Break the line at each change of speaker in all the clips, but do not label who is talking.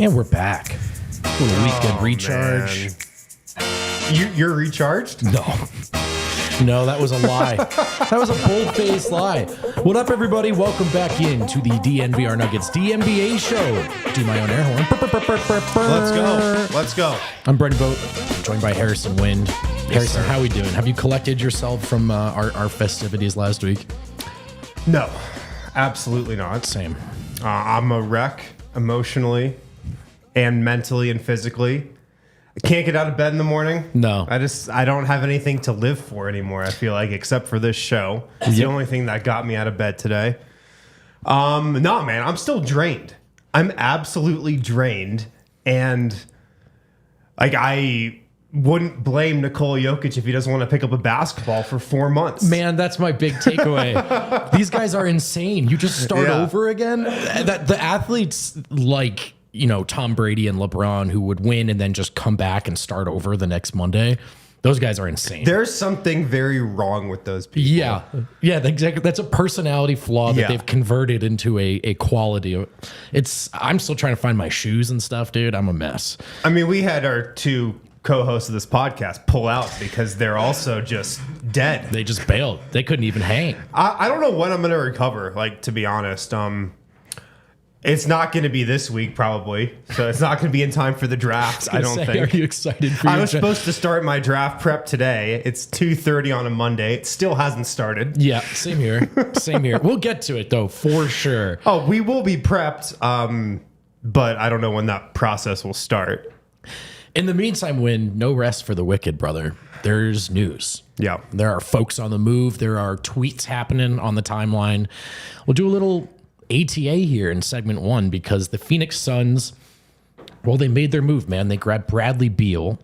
And we're back. A little weekend recharge.
You're recharged?
No, that was a lie. That was a bold-faced lie. What up, everybody? Welcome back into the DNVR Nuggets DNVA show. Do my own air horn.
Let's go.
I'm Bradley Beal, joined by Harrison Wind. Harrison, how we doing? Have you collected yourself from our festivities last week?
No, absolutely not.
Same.
I'm a wreck emotionally and mentally and physically. I can't get out of bed in the morning.
No.
I don't have anything to live for anymore, I feel like, except for this show. It's the only thing that got me out of bed today. No, man, I'm still drained. I'm absolutely drained. And like, I wouldn't blame Nikola Jokic if he doesn't want to pick up a basketball for 4 months.
Man, that's my big takeaway. These guys are insane. You just start over again. That the athletes like, you know, Tom Brady and LeBron, who would win and then just come back and start over the next Monday. Those guys are insane.
There's something very wrong with those people.
Yeah, exactly. That's a personality flaw that they've converted into a quality. I'm still trying to find my shoes and stuff, dude. I'm a mess.
I mean, we had our two co-hosts of this podcast pull out because they're also just dead.
They just bailed. They couldn't even hang.
I don't know when I'm going to recover, like, to be honest. It's not going to be this week, probably. So it's not going to be in time for the draft, I don't think.
Are you excited for
I was supposed to start my draft prep today. It's 2:30 on a Monday. It still hasn't started.
Yeah, same here. Same here. We'll get to it, though, for sure.
Oh, we will be prepped, but I don't know when that process will start.
In the meantime, Win, no rest for the wicked, brother. There's news.
Yeah.
There are folks on the move. There are tweets happening on the timeline. We'll do a little ATA here in segment one because the Phoenix Suns, well, they made their move, man. They grabbed Bradley Beal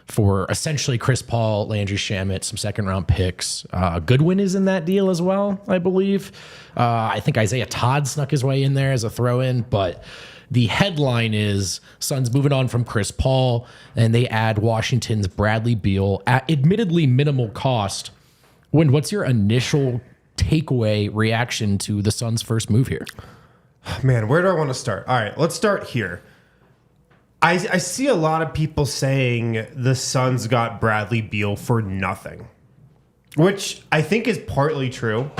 for essentially Chris Paul, Landry Shamet, some second-round picks. Goodwin is in that deal as well, I believe. I think Isaiah Todd snuck his way in there as a throw-in, but the headline is Suns moving on from Chris Paul, and they add Washington's Bradley Beal at admittedly minimal cost. Wind, what's your initial takeaway reaction to the Suns' first move here?
Man, where do I want to start? All right, let's start here. I see a lot of people saying the Suns got Bradley Beal for nothing, which I think is partly true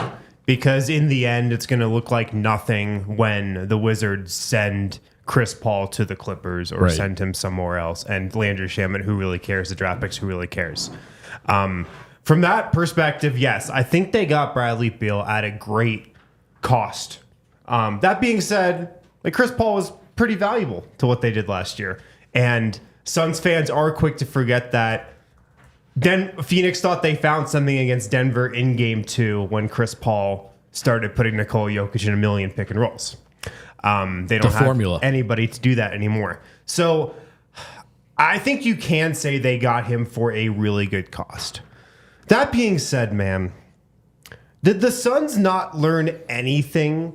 because in the end, it's going to look like nothing when the Wizards send Chris Paul to the Clippers or send him somewhere else. And Landry Shamet, who really cares? The draft picks, who really cares? From that perspective, yes, I think they got Bradley Beal at a great cost. That being said, like, Chris Paul was pretty valuable to what they did last year. And Suns fans are quick to forget that Phoenix thought they found something against Denver in game 2 when Chris Paul started putting Nikola Jokic in a million pick and rolls. They don't have anybody to do that anymore. So I think you can say they got him for a really good cost. That being said, man, did the Suns not learn anything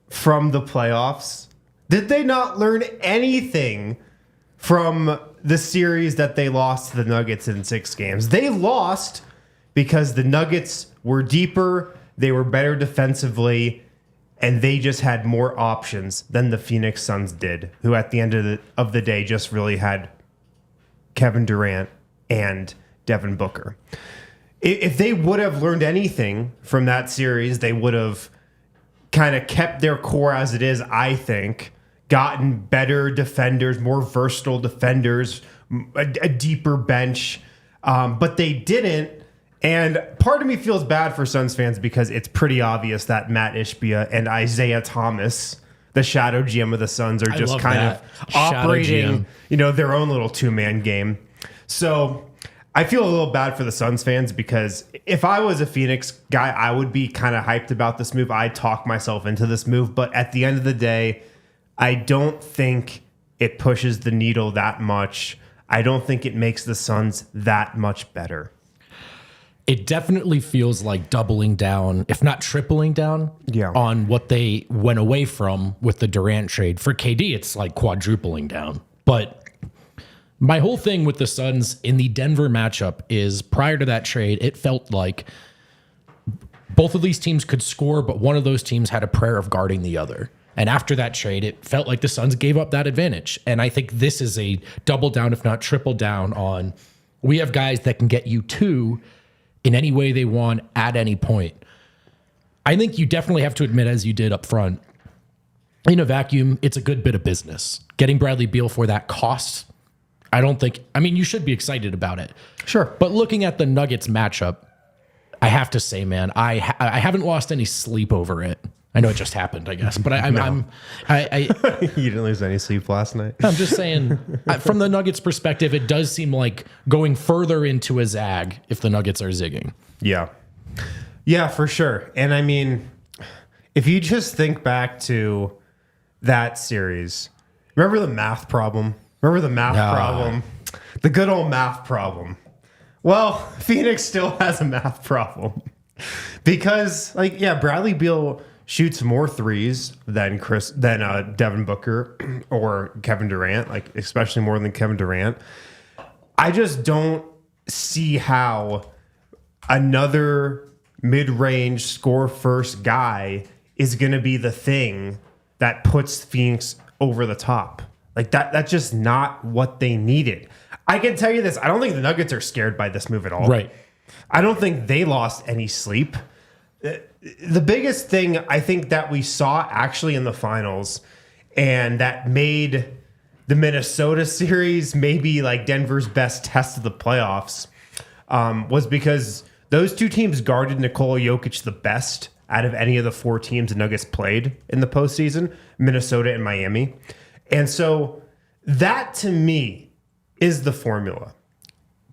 from the playoffs? Did they not learn anything from the series that they lost to the Nuggets in 6 games? They lost because the Nuggets were deeper, they were better defensively, and they just had more options than the Phoenix Suns did, who at the end of the day just really had Kevin Durant and Devin Booker. If they would have learned anything from that series, they would have kind of kept their core as it is, I think, gotten better defenders, more versatile defenders, a deeper bench, but they didn't. And part of me feels bad for Suns fans because it's pretty obvious that Matt Ishbia and Isaiah Thomas, the shadow GM of the Suns, are just kind of operating, their own little two-man game. So I feel a little bad for the Suns fans because if I was a Phoenix guy, I would be kind of hyped about this move. I'd talk myself into this move. But at the end of the day, I don't think it pushes the needle that much. I don't think it makes the Suns that much better.
It definitely feels like doubling down, if not tripling down, on what they went away from with the Durant trade. For KD, it's like quadrupling down. But my whole thing with the Suns in the Denver matchup is prior to that trade, it felt like both of these teams could score, but one of those teams had a prayer of guarding the other. And after that trade, it felt like the Suns gave up that advantage. And I think this is a double down, if not triple down, on we have guys that can get you 2 in any way they want at any point. I think you definitely have to admit, as you did up front, in a vacuum, it's a good bit of business. Getting Bradley Beal for that cost, you should be excited about it.
Sure.
But looking at the Nuggets matchup, I have to say, man, I haven't lost any sleep over it. I know it just happened, I guess, but
You didn't lose any sleep last night.
I'm just saying, from the Nuggets' perspective, it does seem like going further into a zag if the Nuggets are zigging.
Yeah, for sure. And I mean, if you just think back to that series, remember the math problem? The good old math problem. Well, Phoenix still has a math problem because, Bradley Beal shoots more threes than Devin Booker or Kevin Durant, especially more than Kevin Durant. I just don't see how another mid-range score first guy is going to be the thing that puts Phoenix over the top. That's just not what they needed. I can tell you this. I don't think the Nuggets are scared by this move at all.
Right.
I don't think they lost any sleep. The biggest thing I think that we saw actually in the finals and that made the Minnesota series maybe Denver's best test of the playoffs was because those two teams guarded Nikola Jokic the best out of any of the 4 teams the Nuggets played in the postseason, Minnesota and Miami. And so that to me is the formula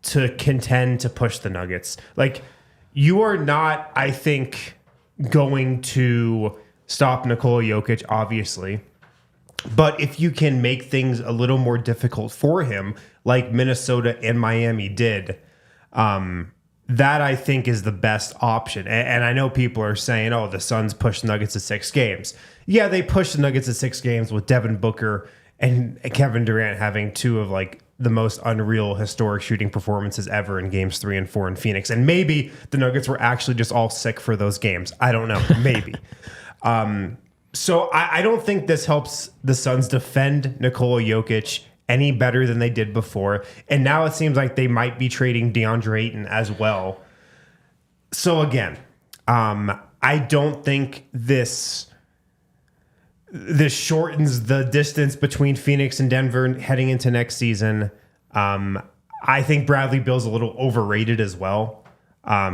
to contend to push the Nuggets. You are not, I think, going to stop Nikola Jokic, obviously. But if you can make things a little more difficult for him, like Minnesota and Miami did, that I think is the best option. And I know people are saying, oh, the Suns pushed the Nuggets to 6 games. Yeah, they pushed the Nuggets to 6 games with Devin Booker and Kevin Durant having 2 of the most unreal historic shooting performances ever in games 3 and 4 in Phoenix. And maybe the Nuggets were actually just all sick for those games. I don't know. Maybe. So I don't think this helps the Suns defend Nikola Jokic any better than they did before. And now it seems like they might be trading DeAndre Ayton as well. So again, I don't think this shortens the distance between Phoenix and Denver heading into next season. I think Bradley Beal's a little overrated as well.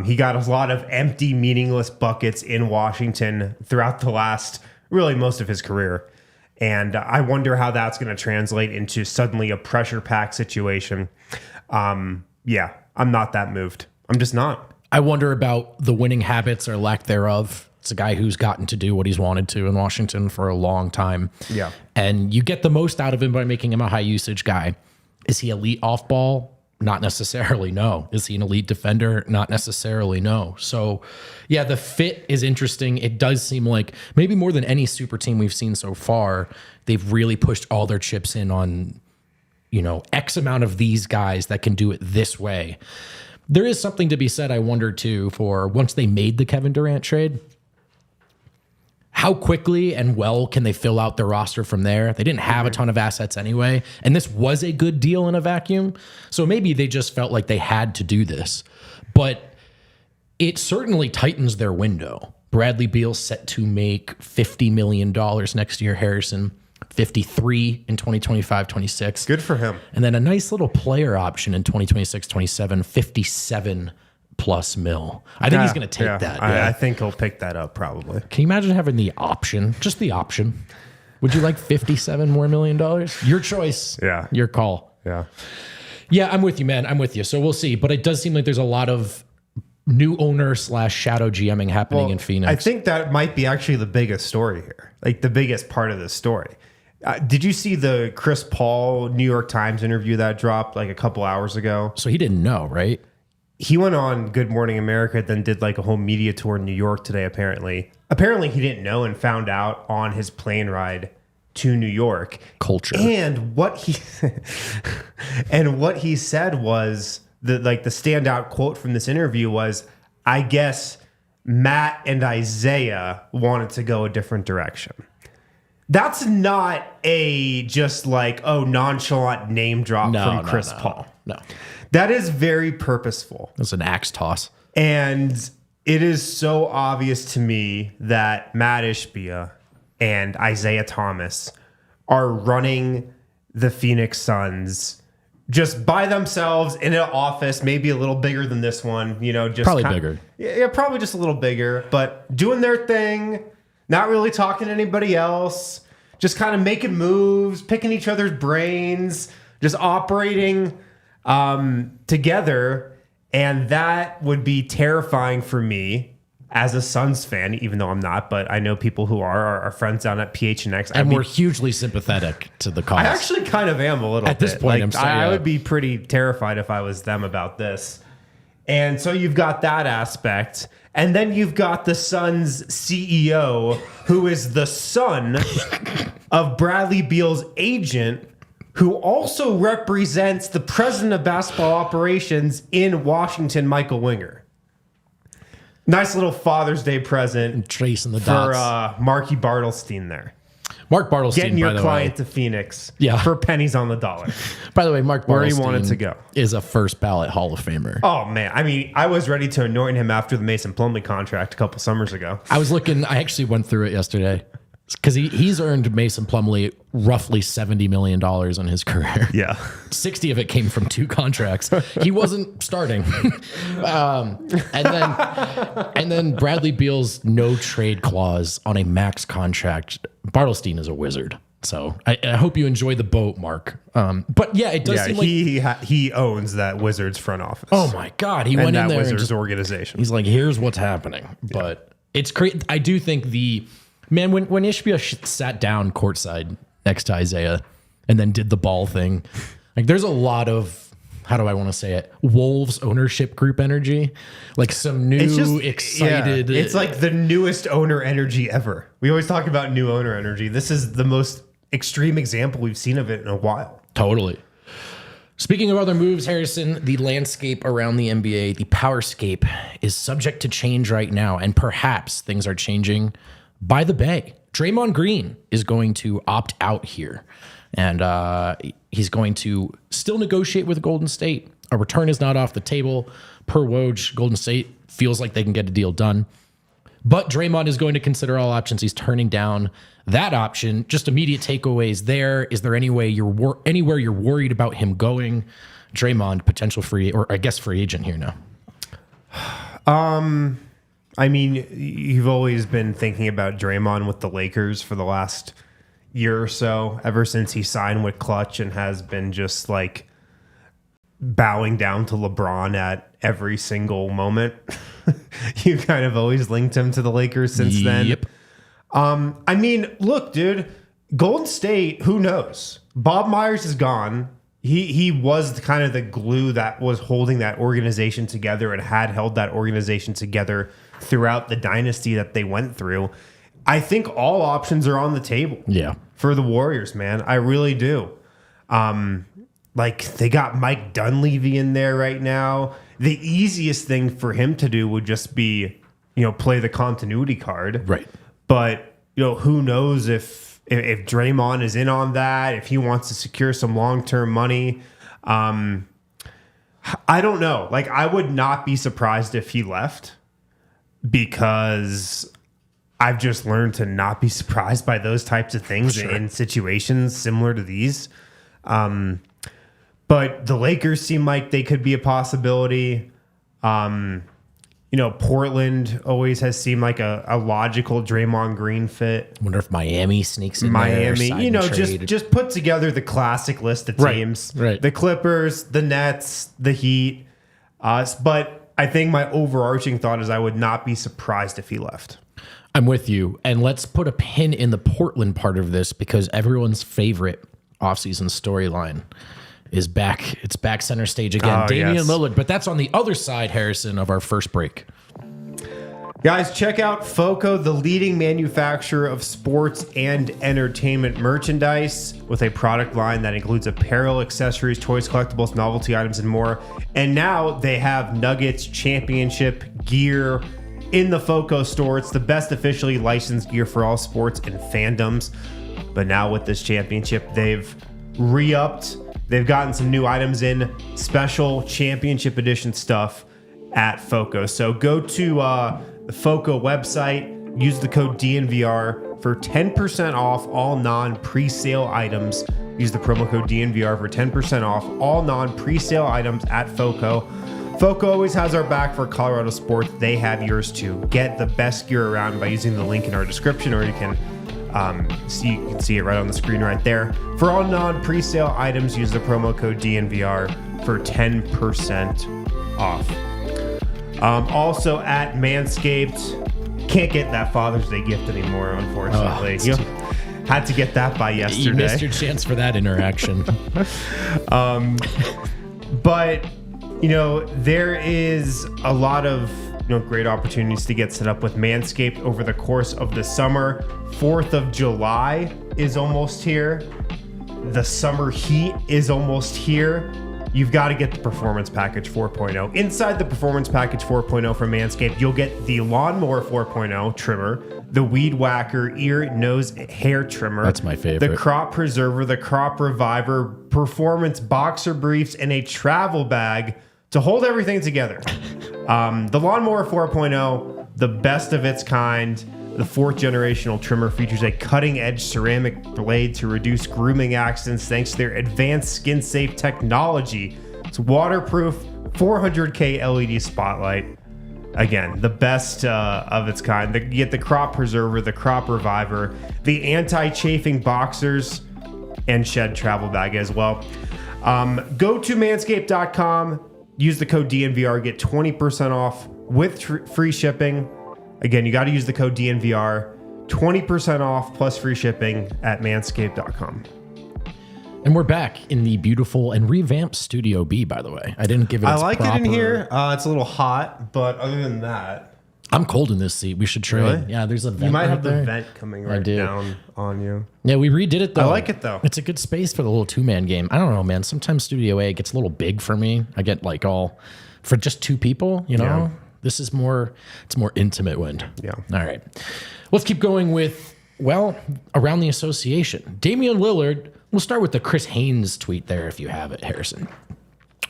He got a lot of empty, meaningless buckets in Washington throughout the last, really most of his career. And I wonder how that's going to translate into suddenly a pressure pack situation. I'm not that moved. I'm just not.
I wonder about the winning habits or lack thereof. It's a guy who's gotten to do what he's wanted to in Washington for a long time.
Yeah.
And you get the most out of him by making him a high usage guy. Is he elite off ball? Not necessarily, no. Is he an elite defender? Not necessarily, no. So, yeah, the fit is interesting. It does seem like maybe more than any super team we've seen so far, they've really pushed all their chips in on, X amount of these guys that can do it this way. There is something to be said, I wonder, too, for once they made the Kevin Durant trade, how quickly and well can they fill out their roster from there? They didn't have a ton of assets anyway, and this was a good deal in a vacuum. So maybe they just felt like they had to do this. But it certainly tightens their window. Bradley Beal set to make $50 million next year, Harrison. 53 in 2025-26.
Good for him.
And then a nice little player option in 2026-27, 57 plus mil. I think he's going to take that.
I think he'll pick that up probably.
Can you imagine having the option? Just the option. Would you like $57 more million? Your choice.
Yeah.
Your call.
Yeah.
Yeah, I'm with you, man. I'm with you. So we'll see. But it does seem like there's a lot of new owner / shadow GMing happening in Phoenix.
I think that might be actually the biggest story here. The biggest part of the story. Did you see the Chris Paul New York Times interview that dropped a couple hours ago?
So he didn't know, right?
He went on Good Morning America, then did a whole media tour in New York today, apparently. Apparently he didn't know and found out on his plane ride to New York.
Culture.
And what he said was the standout quote from this interview was, I guess Matt and Isaiah wanted to go a different direction. That's not a just like, nonchalant name drop from Chris Paul.
No.
That is very purposeful.
That's an axe toss.
And it is so obvious to me that Matt Ishbia and Isaiah Thomas are running the Phoenix Suns just by themselves in an office, maybe a little bigger than this one, just
probably bigger.
Yeah, probably just a little bigger, but doing their thing, not really talking to anybody else, just kind of making moves, picking each other's brains, just operating together. And that would be terrifying for me as a Suns fan, even though I'm not, but I know people who are our friends down at PHNX.
And we're hugely sympathetic to the cause.
I actually kind of am a little bit.
At this point,
I would be pretty terrified if I was them about this. And so you've got that aspect. And then you've got the Suns CEO, who is the son of Bradley Beal's agent, who also represents the president of basketball operations in Washington, Michael Winger. Nice little Father's Day present
and tracing the dots
for Marky Bartlestein there.
Mark Bartlestein,
getting your client to Phoenix for pennies on the dollar.
By the way, Mark Bartlestein
where he wanted to go
is a first ballot Hall of Famer.
Oh man, I mean, I was ready to anoint him after the Mason Plumlee contract a couple summers ago.
I actually went through it yesterday because he's earned Mason Plumlee roughly $70 million in his career.
Yeah,
60 of it came from 2 contracts. He wasn't starting, and then Bradley Beal's no trade clause on a max contract. Bartlestein is a wizard. So I hope you enjoy the boat, Mark. But yeah, it does seem like
he owns that Wizards front office.
Oh my God, he went in there
Wizards
and just,
organization.
He's like, here's what's happening. But it's crazy. I do think when Ishbia sat down courtside next to Isaiah and then did the ball thing, like there's a lot of, how do I want to say it, Wolves ownership group energy, like some new excited.
Yeah, it's like the newest owner energy ever. We always talk about new owner energy. This is the most extreme example we've seen of it in a while.
Totally. Speaking of other moves, Harrison, the landscape around the NBA, the powerscape, is subject to change right now, and perhaps things are changing by the bay. Draymond Green is going to opt out here, and he's going to still negotiate with Golden State. A return is not off the table. Per Woj, Golden State feels like they can get a deal done. But Draymond is going to consider all options. He's turning down that option. Just immediate takeaways there. Is there anywhere you're worried about him going? Draymond, potential free, or I guess free agent here now.
I mean, you've always been thinking about Draymond with the Lakers for the last year or so, ever since he signed with Clutch and has been just like bowing down to LeBron at every single moment. You kind of always linked him to the Lakers since then. I mean, look, dude, Golden State, who knows? Bob Myers is gone. He was kind of the glue that was holding that organization together and had held that organization together throughout the dynasty that they went through. I think all options are on the table.
Yeah.
For the Warriors, man. I really do. Like they got Mike Dunleavy in there right now. The easiest thing for him to do would just be, play the continuity card.
Right.
But, who knows if Draymond is in on that, if he wants to secure some long-term money. I don't know. Like, I would not be surprised if he left, because I've just learned to not be surprised by those types of things in situations similar to these. But the Lakers seem like they could be a possibility. Portland always has seemed like a logical Draymond Green fit.
I wonder if Miami sneaks in
Miami,
there.
just put together the classic list of teams.
Right.
The Clippers, the Nets, the Heat. But I think my overarching thought is I would not be surprised if he left.
I'm with you. And let's put a pin in the Portland part of this, because everyone's favorite offseason storyline is back. It's back center stage again. Damian Lillard. But that's on the other side, Harrison, of our first break.
Guys, check out FOCO, the leading manufacturer of sports and entertainment merchandise, with a product line that includes apparel, accessories, toys, collectibles, novelty items, and more. And now they have Nuggets championship gear in the FOCO store. It's the best officially licensed gear for all sports and fandoms. But now with this championship, they've re-upped. They've gotten some new items in, special championship edition stuff at FOCO. So go to the FOCO website, use the code DNVR for 10% off all non-presale items. Use the promo code DNVR for 10% off all non-presale items at FOCO. FOCO always has our back for Colorado sports. They have yours too. Get the best gear around by using the link in our description, or you can see it right on the screen right there. For all non-presale items, use the promo code DNVR for 10% off. Also at Manscaped, can't get that Father's Day gift anymore, unfortunately. Had to get that by yesterday.
You missed your chance for that interaction.
But, there is a lot of great opportunities to get set up with Manscaped over the course of the summer. 4th of July is almost here. The summer heat is almost here. You've got to get the Performance Package 4.0. Inside the Performance Package 4.0 from Manscaped, you'll get the Lawnmower 4.0 trimmer, the Weed Whacker ear, nose, hair trimmer.
That's my favorite.
The Crop Preserver, the Crop Reviver, Performance Boxer Briefs, and a travel bag to hold everything together. The Lawnmower 4.0, the best of its kind. The 4th generational trimmer features a cutting-edge ceramic blade to reduce grooming accidents thanks to their advanced skin-safe technology. It's waterproof, 400K LED spotlight. Again, the best of its kind. You get the Crop Preserver, the Crop Reviver, the anti-chafing boxers, and shed travel bag as well. Go to manscaped.com. Use the code DNVR, get 20% off with free shipping. Again, you got to use the code DNVR, 20% off plus free shipping at manscaped.com.
And we're back in the beautiful and revamped Studio B, by the way. I didn't give it its
it in here. It's a little hot, but other than that...
I'm cold in this seat. We should trade.
Really?
Yeah, there's a vent.
You might
right
have
there.
the vent coming right down on you.
Yeah, we redid it though.
I like it though.
It's a good space for the little 2-man game. I don't know, man. Sometimes Studio A gets a little big for me. I get for just 2 people,
Yeah.
This is it's more intimate wind.
Yeah.
All right. Let's keep going with, around the association. Damian Lillard, we'll start with the Chris Haynes tweet there if you have it, Harrison.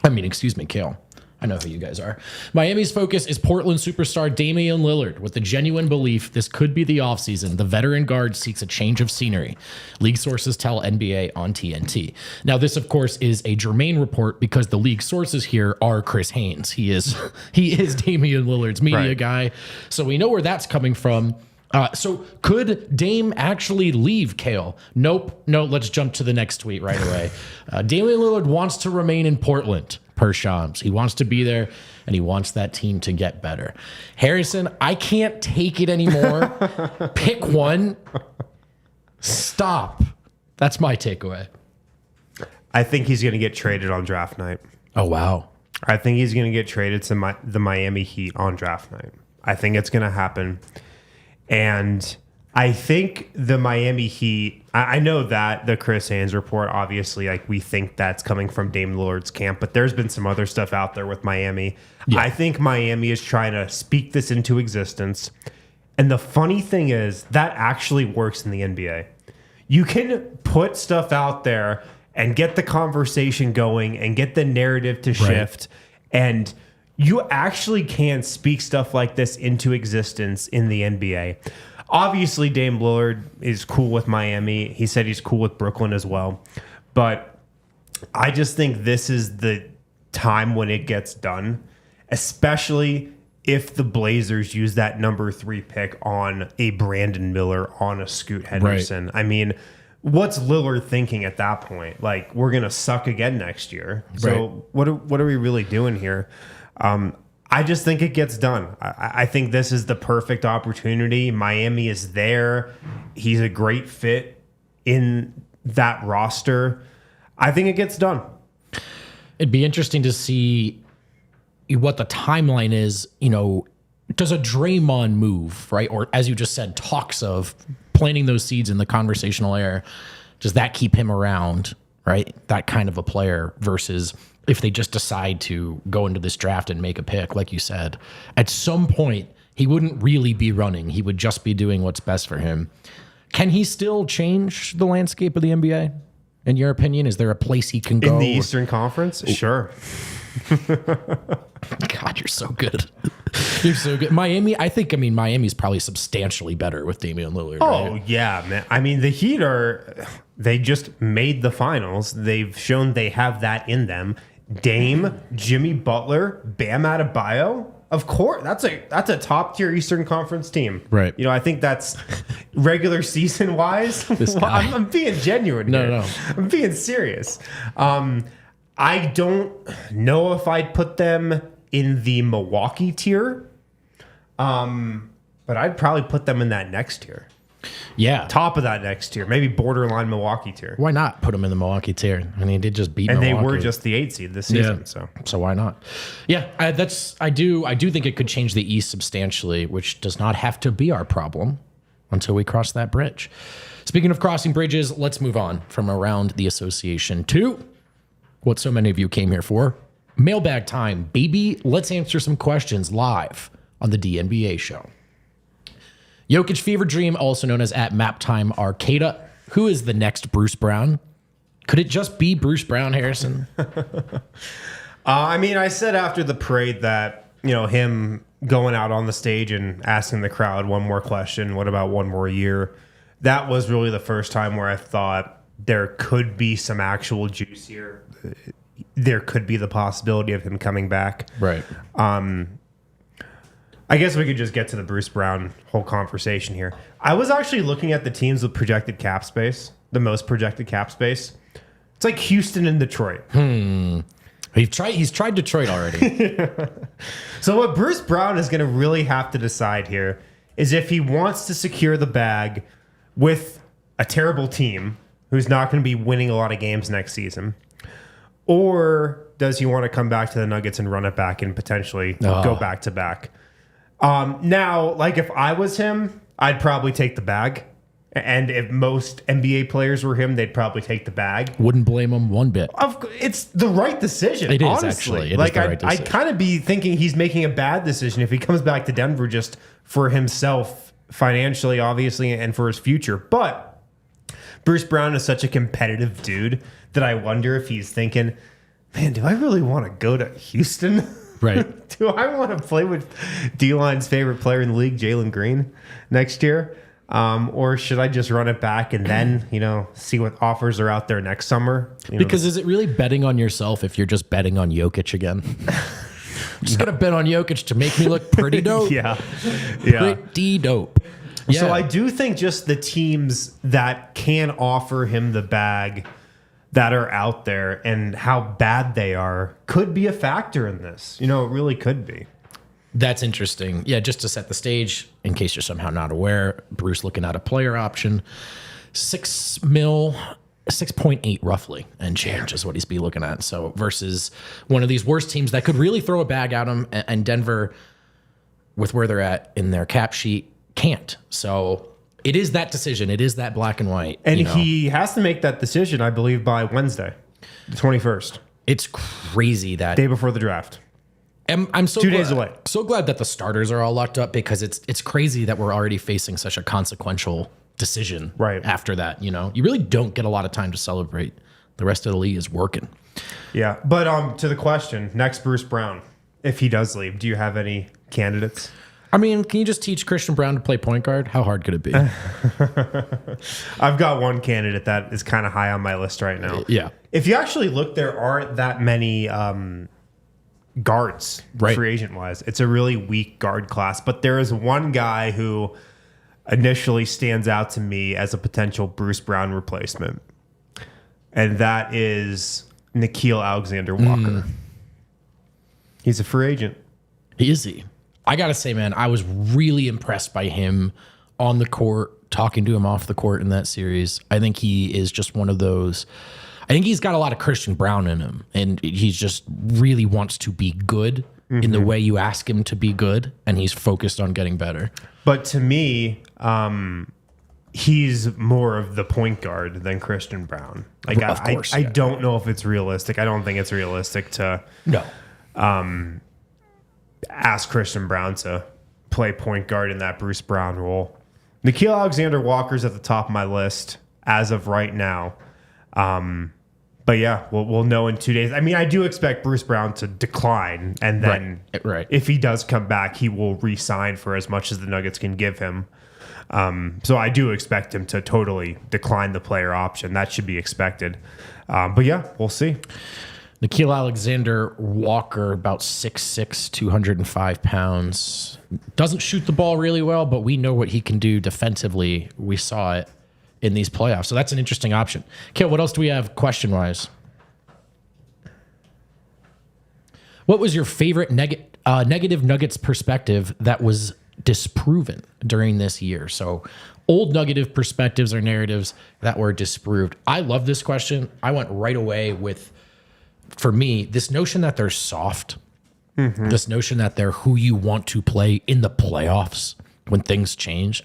Excuse me, Kale. I know who you guys are. Miami's focus is Portland superstar Damian Lillard with the genuine belief this could be the offseason. The veteran guard seeks a change of scenery. League sources tell NBA on TNT. Now, this, of course, is a germane report because the league sources here are Chris Haynes. He is Damian Lillard's media guy. So we know where that's coming from. So could Dame actually leave, Kale? Nope. No, let's jump to the next tweet right away. Damian Lillard wants to remain in Portland, per Shams. He wants to be there, and he wants that team to get better. Harrison, I can't take it anymore. Pick one. Stop. That's my takeaway.
I think he's going to get traded on draft night.
Oh, wow.
I think he's going to get traded to the Miami Heat on draft night. I think it's going to happen. And I think the Miami Heat, I know that the Chris Haynes report, obviously, we think that's coming from Dame Lillard's camp, but there's been some other stuff out there with Miami. Yeah. I think Miami is trying to speak this into existence. And the funny thing is, that actually works in the NBA. You can put stuff out there and get the conversation going and get the narrative to shift. And you actually can speak stuff like this into existence in the NBA. Obviously, Dame Lillard is cool with Miami. He said he's cool with Brooklyn as well. But I just think this is the time when it gets done, especially if the Blazers use that number 3 pick on a Brandon Miller, on a Scoot Henderson. Right. I mean, what's Lillard thinking at that point? We're going to suck again next year. So what are we really doing here? I just think it gets done. I think this is the perfect opportunity. Miami is there. He's a great fit in that roster. I think it gets done.
It'd be interesting to see what the timeline is. Does a Draymond move, right? Or as you just said, talks of planting those seeds in the conversational air. Does that keep him around, right? That kind of a player versus if they just decide to go into this draft and make a pick, like you said, at some point, he wouldn't really be running. He would just be doing what's best for him. Can he still change the landscape of the NBA? In your opinion, is there a place he can go?
In the Eastern Conference? Sure.
God, you're so good. You're so good. Miami's probably substantially better with Damian Lillard.
Oh,
right?
yeah, man. I mean, the Heat they just made the finals. They've shown they have that in them. Dame, Jimmy Butler, Bam Adebayo. Of course, that's a top tier Eastern Conference team,
right?
You know, I think that's regular season wise. I'm being genuine here.
No,
I'm being serious. I don't know if I'd put them in the Milwaukee tier, but I'd probably put them in that next tier.
Yeah,
top of that next tier, maybe borderline Milwaukee tier.
Why not put them in the Milwaukee tier? I mean, they did just beat, and
Milwaukee. They were just the 8th seed this season.
Yeah. So why not? Yeah, I do think it could change the East substantially, which does not have to be our problem until we cross that bridge. Speaking of crossing bridges, let's move on from around the association to what so many of you came here for. Mailbag time, baby. Let's answer some questions live on the DNVR show. Jokic Fever Dream, also known as @MapTime Arcada. Who is the next Bruce Brown? Could it just be Bruce Brown, Harrison?
I mean, I said after the parade that, you know, him going out on the stage and asking the crowd one more question, what about one more year? That was really the first time where I thought there could be some actual juice here. There could be the possibility of him coming back.
Right.
I guess we could just get to the Bruce Brown whole conversation here. I was actually looking at the teams with projected cap space, the most projected cap space. It's like Houston and Detroit.
He's tried Detroit already.
So what Bruce Brown is going to really have to decide here is if he wants to secure the bag with a terrible team who's not going to be winning a lot of games next season, or does he want to come back to the Nuggets and run it back and potentially go back to back? Now, like if I was him, I'd probably take the bag. And if most NBA players were him, they'd probably take the bag.
Wouldn't blame him one bit.
It's the right decision.
It is,
honestly.
actually. It
like
is the right decision.
I'd kind of be thinking he's making a bad decision if he comes back to Denver just for himself, financially, obviously, and for his future. But Bruce Brown is such a competitive dude that I wonder if he's thinking, man, do I really want to go to Houston?
Right.
Do I want to play with D-Line's favorite player in the league, Jalen Green, next year? Or should I just run it back and then, you know, see what offers are out there next summer?
Because is it really betting on yourself if you're just betting on Jokic again? Just got to bet on Jokic to make me look pretty dope.
Yeah.
Pretty dope. Yeah.
So I do think just the teams that can offer him the bag that are out there and how bad they are could be a factor in this. You know, it really could be.
That's interesting. Yeah, just to set the stage, in case you're somehow not aware, Bruce looking at a player option, $6 million, 6.8 roughly, and change is what he's be looking at. So versus one of these worst teams that could really throw a bag at him, and Denver, with where they're at in their cap sheet, can't. So it is that decision. It is that black and white.
And he has to make that decision, I believe, by Wednesday, the 21st.
It's crazy that
day before the draft.
I'm so
2 days away.
So glad that the starters are all locked up, because it's crazy that we're already facing such a consequential decision
right
after that. You know, you really don't get a lot of time to celebrate. The rest of the league is working.
Yeah, but to the question, next Bruce Brown, if he does leave, do you have any candidates?
I mean, can you just teach Christian Brown to play point guard? How hard could it be?
I've got one candidate that is kind of high on my list right now.
Yeah.
If you actually look, there aren't that many guards, free agent wise. It's a really weak guard class, but there is one guy who initially stands out to me as a potential Bruce Brown replacement, and that is Nickeil Alexander-Walker. He's a free agent.
Is he? I gotta say, man, I was really impressed by him on the court, talking to him off the court in that series. I think he is just one of those. I think he's got a lot of Christian Brown in him, and he just really wants to be good in the way you ask him to be good, and he's focused on getting better.
But to me, he's more of the point guard than Christian Brown. Like,
of course,
I don't know if it's realistic. I don't think it's realistic to ask Christian Brown to play point guard in that Bruce Brown role. Nickeil Alexander-Walker's at the top of my list as of right now. But yeah, we'll know in 2 days. I mean, I do expect Bruce Brown to decline, and then if he does come back, he will re-sign for as much as the Nuggets can give him. So I do expect him to totally decline the player option. That should be expected. But yeah, we'll see.
Nickeil Alexander-Walker, about 6'6", 205 pounds. Doesn't shoot the ball really well, but we know what he can do defensively. We saw it in these playoffs. So that's an interesting option. Okay, what else do we have question-wise? What was your favorite negative Nuggets perspective that was disproven during this year? So old negative perspectives or narratives that were disproved. I love this question. I went right away with, for me, this notion that they're soft, this notion that they're who you want to play in the playoffs when things change.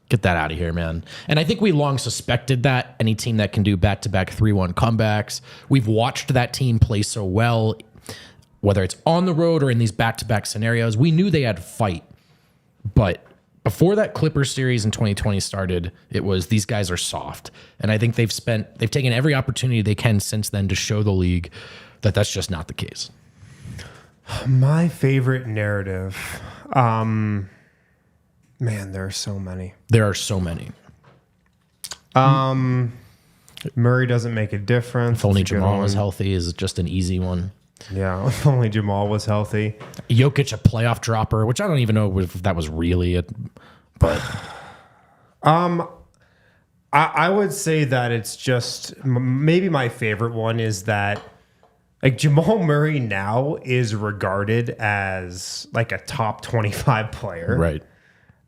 Get that out of here, man. And I think we long suspected that. Any team that can do back-to-back 3-1 comebacks. We've watched that team play so well, whether it's on the road or in these back-to-back scenarios. We knew they had fight. But before that Clippers series in 2020 started, it was these guys are soft. And I think they've taken every opportunity they can since then to show the league that that's just not the case.
My favorite narrative. Man, there are so many.
There are so many.
Murray doesn't make a difference.
If only Jamal was healthy is just an easy one.
Yeah, if only Jamal was healthy.
Jokic, a playoff dropper, which I don't even know if that was really it. But
I would say that it's just maybe my favorite one is that like Jamal Murray now is regarded as like a top 25 player.
Right.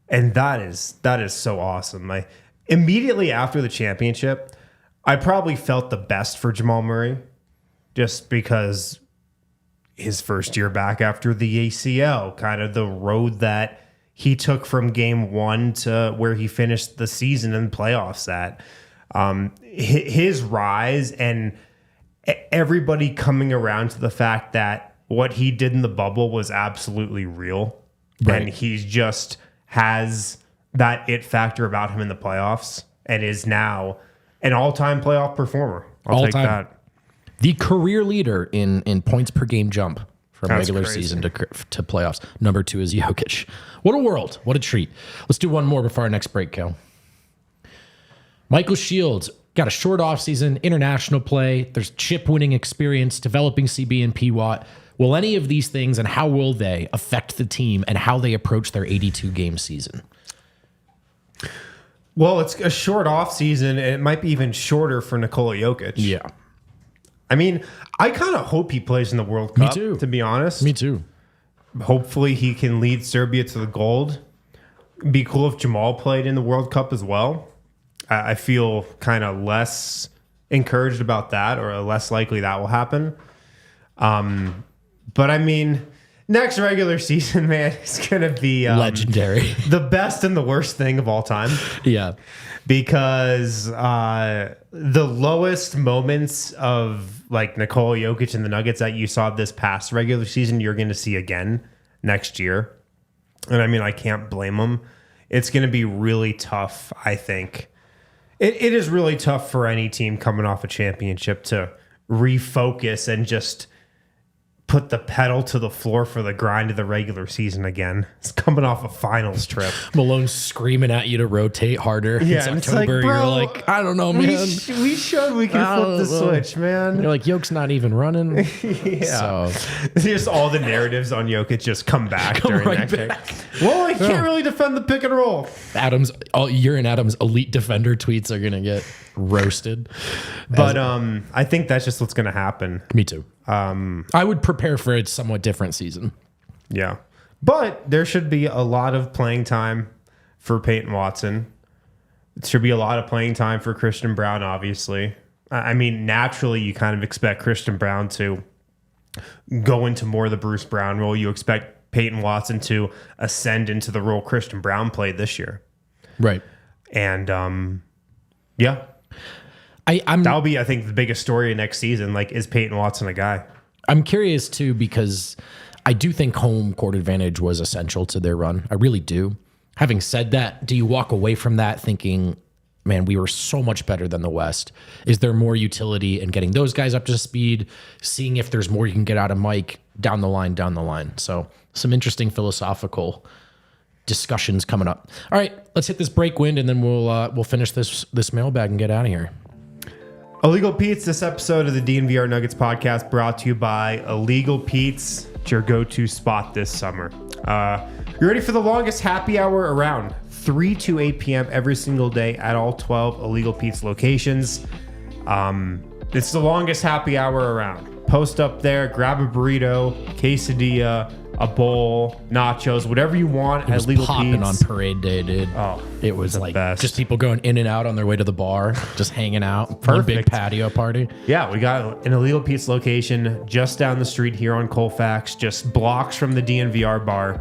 And that is so awesome. Like immediately after the championship, I probably felt the best for Jamal Murray just because his first year back after the ACL, kind of the road that he took from game one to where he finished the season and playoffs at. His rise and everybody coming around to the fact that what he did in the bubble was absolutely real. Right. And he's just has that it factor about him in the playoffs and is now an all-time playoff performer. I'll take that.
The career leader in points per game jump from regular season to playoffs. Number 2 is Jokic. What a world. What a treat. Let's do one more before our next break, Kel. Michael Shields got a short offseason, international play. There's chip winning experience, developing CB and PWAT. Will any of these things and how will they affect the team and how they approach their 82-game season?
Well, it's a short offseason, and it might be even shorter for Nikola Jokic.
Yeah.
I mean, I kind of hope he plays in the World Cup, to be honest.
Me too.
Hopefully he can lead Serbia to the gold. It'd be cool if Jamal played in the World Cup as well. I feel kind of less encouraged about that, or less likely that will happen. But I mean, next regular season, man, it's going to be
legendary.
The best and the worst thing of all time.
Yeah.
Because the lowest moments of like Nikola Jokic and the Nuggets that you saw this past regular season, you're going to see again next year. And I mean, I can't blame them. It's going to be really tough, I think. It is really tough for any team coming off a championship to refocus and just put the pedal to the floor for the grind of the regular season again. It's coming off a finals trip.
Malone screaming at you to rotate harder.
Yeah,
it's
and it's
October.
like, bro,
you're like, I don't know, man.
We showed we can flip the switch, man.
You're like, Joki's not even running.
Yeah.
So
just all the narratives on Jokic just come back during that game. Well, he can't really defend the pick and roll.
You're in Adam's elite defender tweets are going to get roasted.
But I think that's just what's going to happen.
Me too. I would prepare for a somewhat different season.
Yeah. But there should be a lot of playing time for Peyton Watson. It should be a lot of playing time for Christian Brown, obviously. I mean, naturally, you kind of expect Christian Brown to go into more of the Bruce Brown role. You expect Peyton Watson to ascend into the role Christian Brown played this year.
Right.
And, yeah. That'll be, I think, the biggest story next season. Like, is Peyton Watson a guy?
I'm curious, too, because I do think home court advantage was essential to their run. I really do. Having said that, do you walk away from that thinking, man, we were so much better than the West? Is there more utility in getting those guys up to speed, seeing if there's more you can get out of Mike down the line? So some interesting philosophical discussions coming up. All right, let's hit this break, Wind, and then we'll finish this mailbag and get out of here.
Illegal Pete's, this episode of the DNVR Nuggets podcast brought to you by Illegal Pete's. It's your go-to spot this summer. You ready for the longest happy hour around? 3 to 8 p.m. every single day at all 12 Illegal Pete's locations. It's the longest happy hour around. Post up there, grab a burrito, quesadilla, a bowl, nachos, whatever you want at Illegal
popping
Pete's.
on parade day, dude.
Oh,
it was like
best.
Just people going in and out on their way to the bar, just hanging out. One big patio party.
Yeah, we got an Illegal Pete's location just down the street here on Colfax, just blocks from the DNVR bar.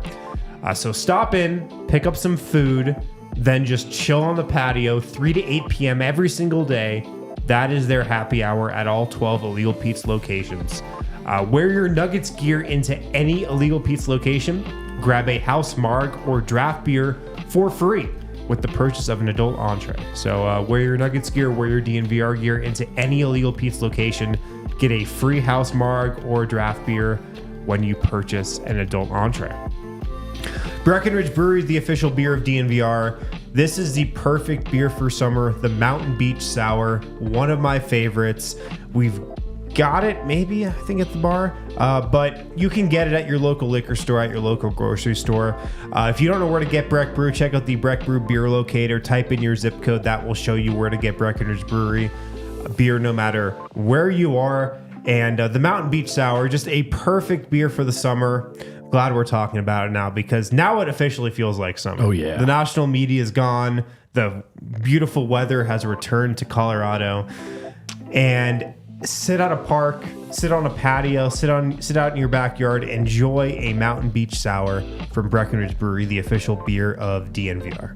So stop in, pick up some food, then just chill on the patio 3 to 8 p.m. every single day. That is their happy hour at all 12 Illegal Pete's locations. Wear your Nuggets gear into any Illegal Pete's location. Grab a house marg or draft beer for free with the purchase of an adult entree. So wear your Nuggets gear, wear your DNVR gear into any Illegal Pete's location. Get a free house marg or draft beer when you purchase an adult entree. Breckenridge Brewery is the official beer of DNVR. This is the perfect beer for summer. The Mountain Beach Sour, one of my favorites. We've got it, maybe, I think, at the bar. But you can get it at your local liquor store, at your local grocery store. If you don't know where to get Breck Brew, check out the Breck Brew beer locator. Type in your zip code. That will show you where to get Breckenridge Brewery beer no matter where you are. And the Mountain Beach Sour, just a perfect beer for the summer. Glad we're talking about it now because now it officially feels like summer.
Oh, yeah.
The national media is gone. The beautiful weather has returned to Colorado. And sit at a park, sit on a patio, sit out in your backyard, enjoy a Mountain Beach Sour from Breckenridge Brewery, the official beer of DNVR.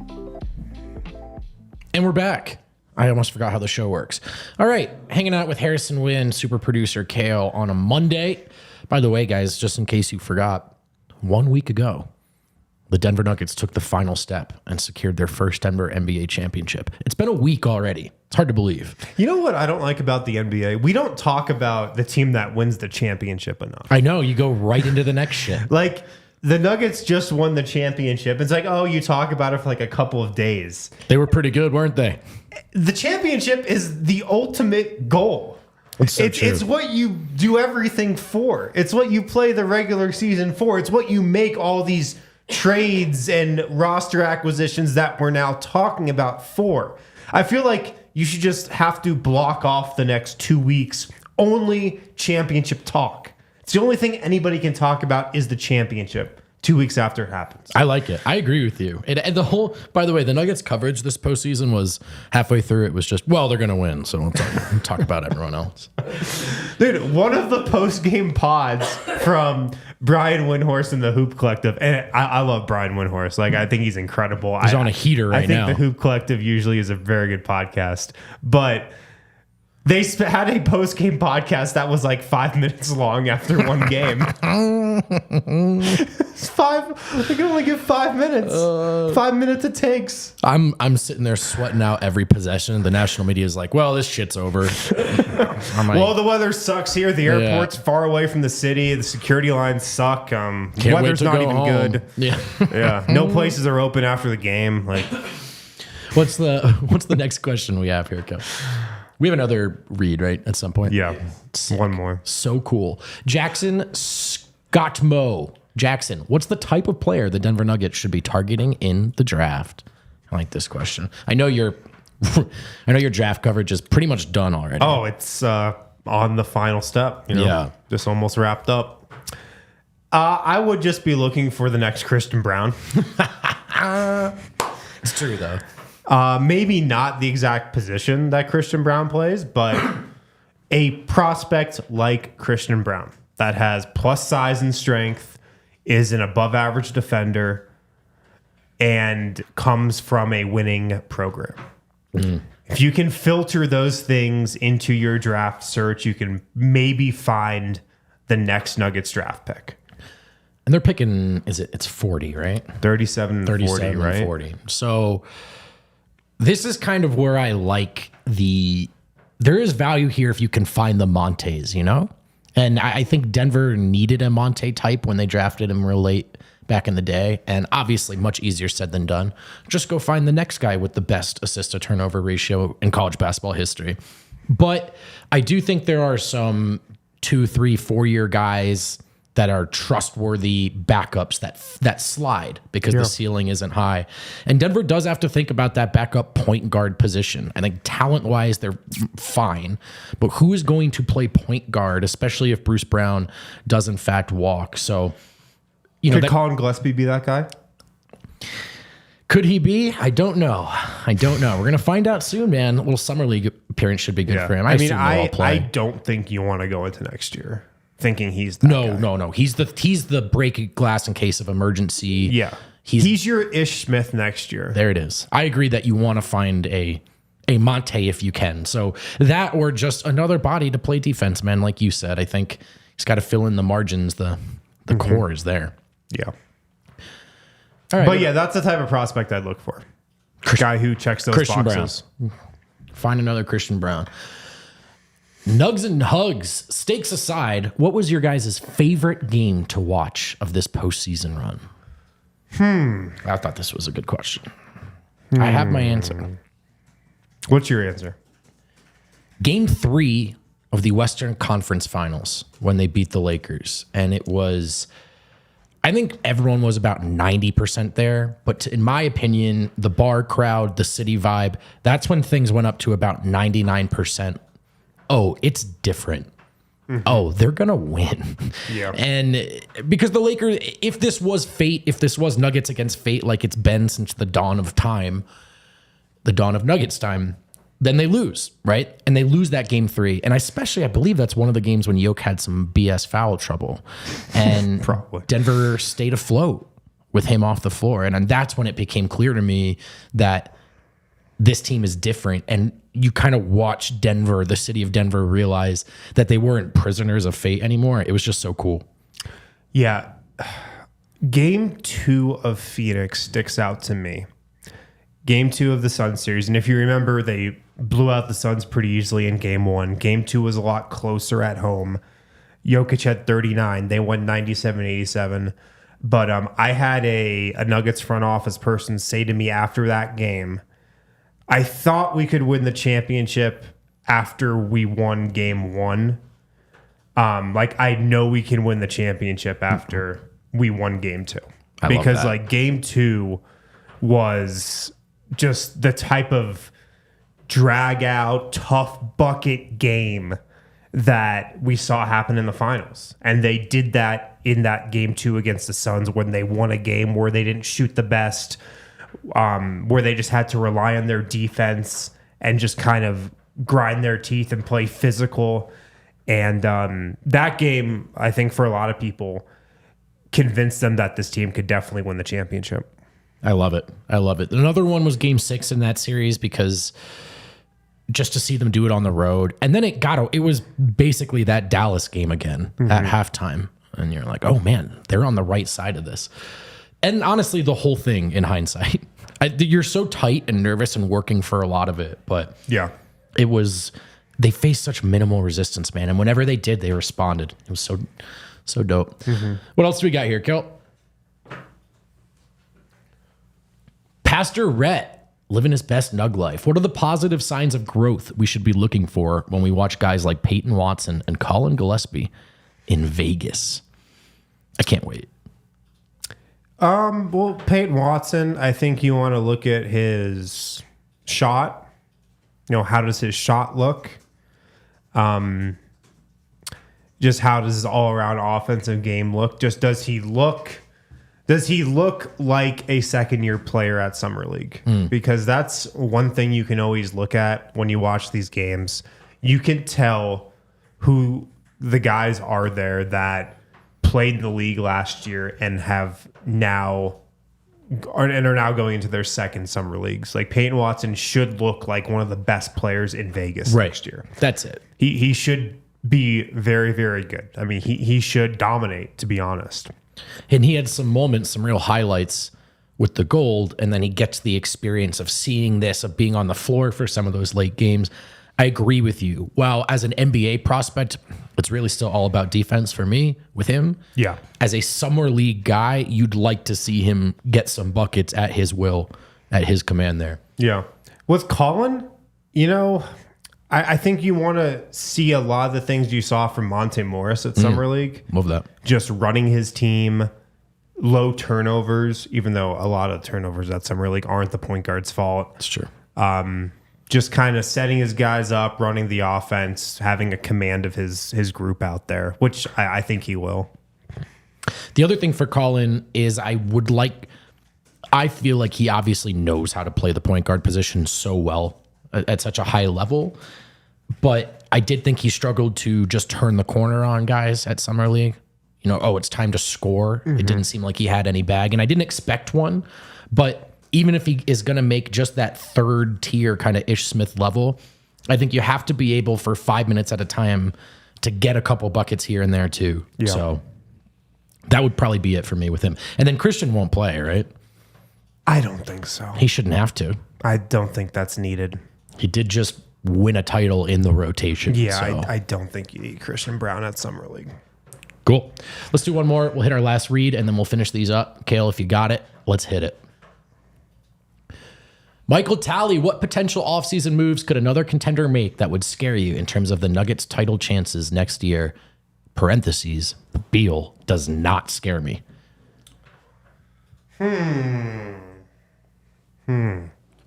And we're back. I almost forgot how the show works. All right, hanging out with Harrison Wind, super producer Kale on a Monday. By the way, guys, just in case you forgot, 1 week ago, the Denver Nuggets took the final step and secured their first ever NBA championship. It's been a week already. It's hard to believe.
You know what I don't like about the NBA? We don't talk about the team that wins the championship enough.
I know. You go right into the next shit.
Like, the Nuggets just won the championship. It's like, oh, you talk about it for like a couple of days.
They were pretty good, weren't they?
The championship is the ultimate goal. It's what you do everything for. It's what you play the regular season for. It's what you make all these trades and roster acquisitions that we're now talking about for. I feel like you should just have to block off the next 2 weeks. Only championship talk. It's the only thing anybody can talk about is the championship 2 weeks after it happens.
I like it. I agree with you. And the whole, by the way, the Nuggets coverage this postseason was halfway through. It was just, well, they're going to win. So we'll talk about everyone else.
Dude, one of the post-game pods from Brian Windhorst and the Hoop Collective, and I love Brian Windhorst. Like, I think he's incredible.
He's on a heater right now.
I think the Hoop Collective usually is a very good podcast. But they had a post-game podcast that was like 5 minutes long after one game. It's they can only give 5 minutes. 5 minutes it takes.
I'm sitting there sweating out every possession. The national media is like, well, this shit's over.
Well, the weather sucks here. The airport's far away from the city. The security lines suck. Weather's not even good.
Yeah.
Yeah. No places are open after the game. Like,
what's the next question we have here, Kel? We have another read, right, at some point?
Yeah, one more.
So cool. Jackson Scottmo. Jackson, what's the type of player the Denver Nuggets should be targeting in the draft? I like this question. I know your draft coverage is pretty much done already.
Oh, it's on the final step.
Yeah.
Just almost wrapped up. I would just be looking for the next Christian Brown.
It's true, though.
Maybe not the exact position that Christian Brown plays, but a prospect like Christian Brown that has plus size and strength, is an above average defender, and comes from a winning program. If you can filter those things into your draft search, you can maybe find the next Nuggets draft pick.
And they're picking, it's 40, right?
37 and 40, right?
40. So this is kind of where I like there is value here if you can find the Montes, you know? And I think Denver needed a Monte type when they drafted him real late back in the day. And obviously much easier said than done. Just go find the next guy with the best assist to turnover ratio in college basketball history. But I do think there are some 2, 3, 4-year guys that are trustworthy backups that slide because the ceiling isn't high. And Denver does have to think about that backup point guard position. I think talent-wise, they're fine. But who is going to play point guard, especially if Bruce Brown does in fact walk? So,
could Colin Gillespie be that guy?
Could he be? I don't know. We're going to find out soon, man. A little summer league appearance should be good for him.
I don't think you want to go into next year thinking he's that guy.
No. He's the break glass in case of emergency.
Yeah. He's your Ish Smith next year.
There it is. I agree that you want to find a Monte if you can. So that or just another body to play defense, man. Like you said, I think he's got to fill in the margins. The core is there.
Yeah.
All right.
But yeah, that's the type of prospect I'd look for. Guy who checks those
Christian
boxes.
Brown. Find another Christian Brown. Nugs and hugs, stakes aside, what was your guys' favorite game to watch of this postseason run? I thought this was a good question. I have my answer.
What's your answer?
Game 3 of the Western Conference Finals when they beat the Lakers. And it was, I think everyone was about 90% there. But in my opinion, the bar crowd, the city vibe, that's when things went up to about 99%. Oh, it's different. Oh, they're going to win.
Yeah.
And because the Lakers, if this was fate, if this was Nuggets against fate, like it's been since the dawn of time, the dawn of Nuggets time, then they lose, right? And they lose that game 3. And I believe that's one of the games when Yoke had some BS foul trouble. And
Probably.
Denver stayed afloat with him off the floor. And that's when it became clear to me that this team is different. And you kind of watch Denver, the city of Denver, realize that they weren't prisoners of fate anymore. It was just so cool.
Yeah. Game 2 of Phoenix sticks out to me. Game 2 of the Suns series. And if you remember, they blew out the Suns pretty easily in game 1. Game 2 was a lot closer at home. Jokic had 39. They won 97-87. But I had a Nuggets front office person say to me after that game, I thought we could win the championship after we won game 1. I know we can win the championship after we won game 2. Because game 2 was just the type of drag out, tough bucket game that we saw happen in the finals. And they did that in that game 2 against the Suns when they won a game where they didn't shoot the best, where they just had to rely on their defense and just kind of grind their teeth and play physical. And that game, I think for a lot of people, convinced them that this team could definitely win the championship.
I love it. Another one was game 6 in that series because just to see them do it on the road. And then it was basically that Dallas game again at halftime. And you're like, oh man, they're on the right side of this. And honestly, the whole thing in hindsight, you're so tight and nervous and working for a lot of it. But
yeah,
they faced such minimal resistance, man. And whenever they did, they responded. It was so dope. What else do we got here, Kel? Pastor Rhett, living his best Nug life. What are the positive signs of growth we should be looking for when we watch guys like Peyton Watson and Colin Gillespie in Vegas? I can't wait.
Well, Peyton Watson, I think you want to look at his shot. How does his shot look? Just how does his all-around offensive game look? Just does he look like a second-year player at Summer League? Because that's one thing you can always look at when you watch these games. You can tell who the guys are there that played in the league last year and are now going into their second summer leagues. Like Peyton Watson should look like one of the best players in Vegas next year.
That's it.
He should be very, very good. I mean, he should dominate, to be honest.
And he had some moments, some real highlights with the gold, and then he gets the experience of seeing this, of being on the floor for some of those late games. I agree with you. While as an NBA prospect, it's really still all about defense for me with him.
Yeah. As
a summer league guy, you'd like to see him get some buckets at his will, at his command there.
Yeah. With Colin, I think you want to see a lot of the things you saw from Monte Morris at Summer League.
Love that.
Just running his team, low turnovers, even though a lot of turnovers at Summer League aren't the point guard's fault.
That's true.
Just kind of setting his guys up, running the offense, having a command of his group out there, which I think he will.
The other thing for Colin is I feel like he obviously knows how to play the point guard position so well at such a high level, but I did think he struggled to just turn the corner on guys at Summer League. It's time to score. Mm-hmm. It didn't seem like he had any bag, and I didn't expect one, but even if he is going to make just that third tier kind of Ish Smith level, I think you have to be able for 5 minutes at a time to get a couple buckets here and there too. Yeah. So that would probably be it for me with him. And then Christian won't play, right?
I don't think so.
He shouldn't have to.
I don't think that's needed.
He did just win a title in the rotation.
Yeah, so. I don't think you need Christian Brown at Summer League.
Cool. Let's do one more. We'll hit our last read, and then we'll finish these up. Kale, if you got it, let's hit it. Michael Talley, what potential offseason moves could another contender make that would scare you in terms of the Nuggets title chances next year? Parentheses, Beal does not scare me.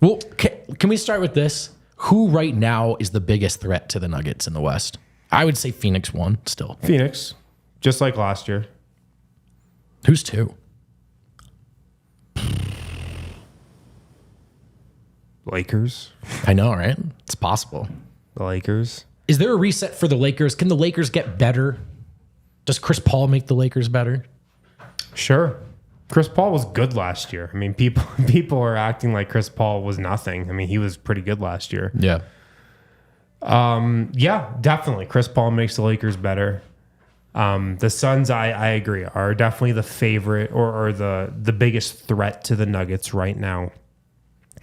Well, can we start with this? Who right now is the biggest threat to the Nuggets in the West? I would say Phoenix one still.
Phoenix, just like last year.
Who's two?
Lakers.
I know, right? It's possible.
The Lakers.
Is there a reset for the Lakers? Can the Lakers get better? Does Chris Paul make the Lakers better?
Sure. Chris Paul was good last year. I mean, people are acting like Chris Paul was nothing. I mean, he was pretty good last year.
Yeah.
Yeah, definitely. Chris Paul makes the Lakers better. The Suns, I agree, are definitely the favorite or the biggest threat to the Nuggets right now.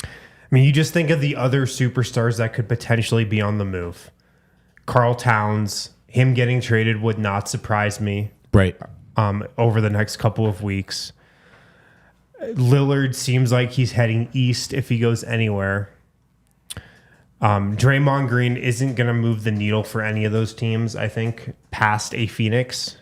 I mean, you just think of the other superstars that could potentially be on the move. Karl Towns, him getting traded would not surprise me.
Right.
Over the next couple of weeks. Lillard seems like he's heading east if he goes anywhere. Draymond Green isn't going to move the needle for any of those teams, I think, past a Phoenix.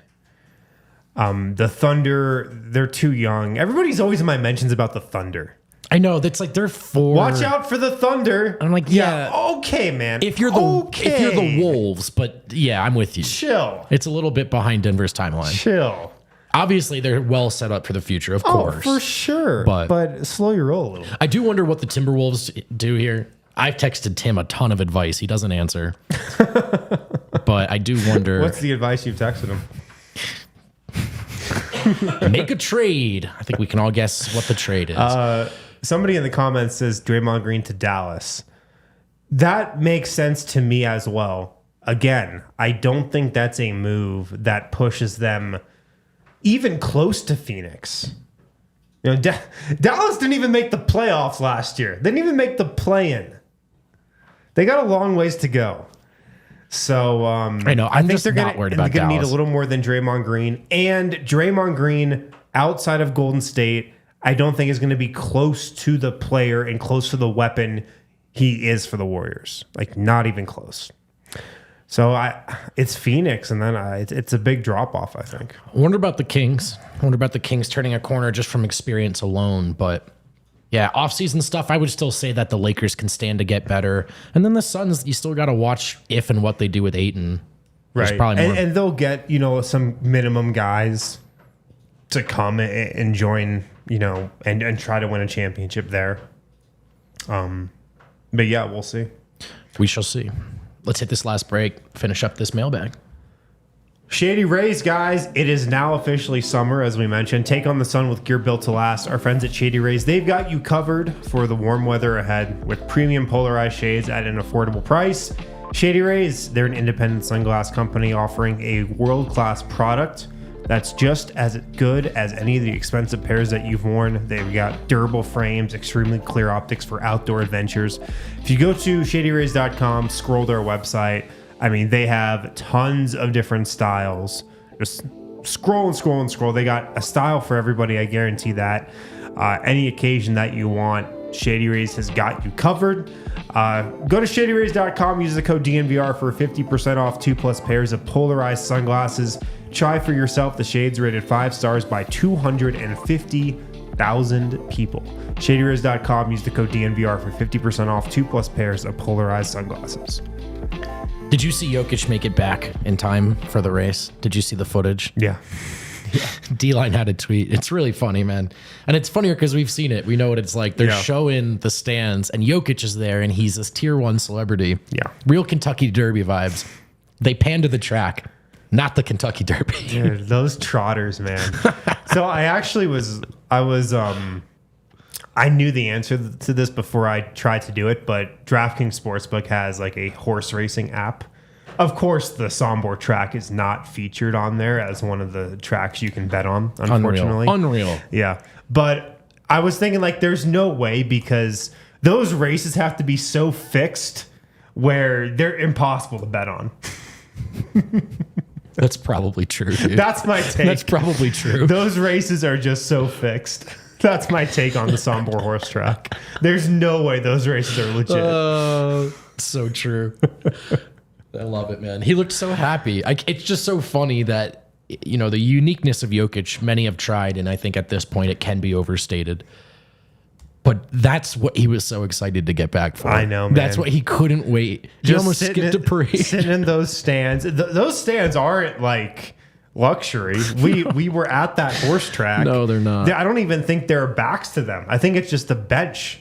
The Thunder, they're too young. Everybody's always in my mentions about the Thunder.
I know, that's like they're four.
Watch out for the Thunder.
I'm like, yeah.
Okay, man.
If you're the Wolves, but yeah, I'm with you.
Chill.
It's a little bit behind Denver's timeline.
Chill.
Obviously, they're well set up for the future, of course.
For sure. But slow your roll a little bit.
I do wonder what the Timberwolves do here. I've texted Tim a ton of advice. He doesn't answer. But I do wonder.
What's the advice you've texted
him? Make a trade. I think we can all guess what the trade is.
Somebody in the comments says Draymond Green to Dallas. That makes sense to me as well. Again, I don't think that's a move that pushes them even close to Phoenix. Dallas didn't even make the playoffs last year. They didn't even make the play-in. They got a long ways to go. So
I know. I think they're not worried about Dallas.
They're going to need a little more than Draymond Green. And Draymond Green, outside of Golden State, I don't think is going to be close to the player and close to the weapon he is for the Warriors. Like, not even close. So it's Phoenix, and then it's a big drop-off, I think.
I wonder about the Kings. I wonder about the Kings turning a corner just from experience alone. But, yeah, off-season stuff, I would still say that the Lakers can stand to get better. And then the Suns, you still got to watch if and what they do with Ayton.
Right. And they'll get, some minimum guys to come and join, and try to win a championship there. But, yeah, we'll see.
We shall see. Let's hit this last break, finish up this mailbag.
Shady Rays, guys, it is now officially summer, as we mentioned. Take on the sun with gear built to last. Our friends at Shady Rays, they've got you covered for the warm weather ahead with premium polarized shades at an affordable price. Shady Rays, they're an independent sunglass company offering a world-class product that's just as good as any of the expensive pairs that you've worn. They've got durable frames, extremely clear optics for outdoor adventures. If you go to shadyrays.com, scroll their website, I mean, they have tons of different styles. Just scroll and scroll and scroll. They got a style for everybody, I guarantee that. Any occasion that you want, Shady Rays has got you covered. Go to shadyrays.com, use the code DNVR for 50% off 2+ pairs of polarized sunglasses. Try for yourself. The shades rated 5 stars by 250,000 people. Shadyrays.com, use the code DNVR for 50% off 2+ pairs of polarized sunglasses.
Did you see Jokic make it back in time for the race? Did you see the footage?
Yeah.
D-Line had a tweet. It's really funny, man. And it's funnier because we've seen it. We know what it's like. They're showing the stands, and Jokic is there, and he's this tier 1 celebrity.
Yeah.
Real Kentucky Derby vibes. They pan to the track, not the Kentucky Derby.
Dude, those trotters, man. So I knew the answer to this before I tried to do it, but DraftKings Sportsbook has like a horse racing app. Of course, the Sombor track is not featured on there as one of the tracks you can bet on, unfortunately.
Unreal.
Yeah. But I was thinking, like, there's no way, because those races have to be so fixed where they're impossible to bet on.
That's probably true, dude.
That's my take.
That's probably true.
Those races are just so fixed. That's my take on the Sombor horse track. There's no way those races are legit.
So true. I love it, man. He looked so happy. It's just so funny that, you know, the uniqueness of Jokic, many have tried, and I think at this point it can be overstated. But that's what he was so excited to get back for.
I know, man.
That's what he couldn't wait. He almost skipped a parade.
Sitting in those stands. Those stands aren't like luxury. We were at that horse track.
No, they're not.
I don't even think there are backs to them. I think it's just a bench,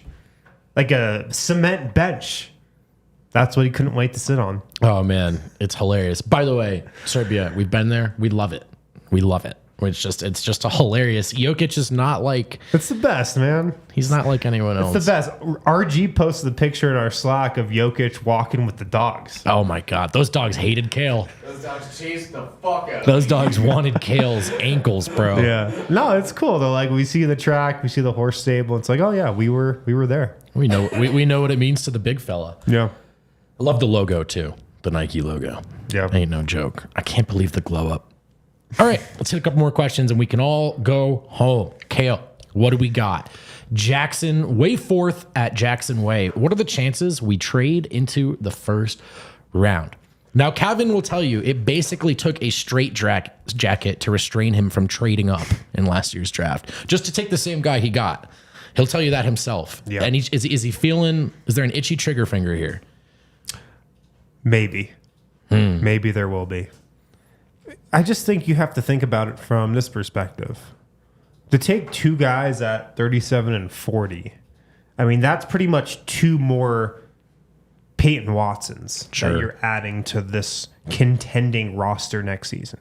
like a cement bench. That's what he couldn't wait to sit on.
Oh, man. It's hilarious. By the way, Serbia, we've been there. We love it. We love it. It's just a hilarious. Jokic is not like...
It's the best, man.
He's not like anyone else.
It's the best. RG posted a picture in our Slack of Jokic walking with the dogs.
Oh, my God. Those dogs hated Kale.
Those dogs chased the fuck out of
Those dogs wanted Kale's ankles, bro.
Yeah. No, it's cool, though. Like, we see the track, we see the horse stable. It's like, oh, yeah, we were there.
We know what it means to the big fella.
Yeah.
I love the logo, too. The Nike logo.
Yeah.
Ain't no joke. I can't believe the glow up. All right, let's hit a couple more questions and we can all go home. Kale, what do we got? Jackson, way fourth at Jackson Way. What are the chances we trade into the first round? Now, Calvin will tell you it basically took a straight jacket to restrain him from trading up in last year's draft, just to take the same guy he got. He'll tell you that himself.
Yeah.
And is he feeling, is there an itchy trigger finger here?
Maybe. Maybe there will be. I just think you have to think about it from this perspective. To take two guys at 37 and 40, I mean, that's pretty much two more Peyton Watsons that you're adding to this contending roster next season.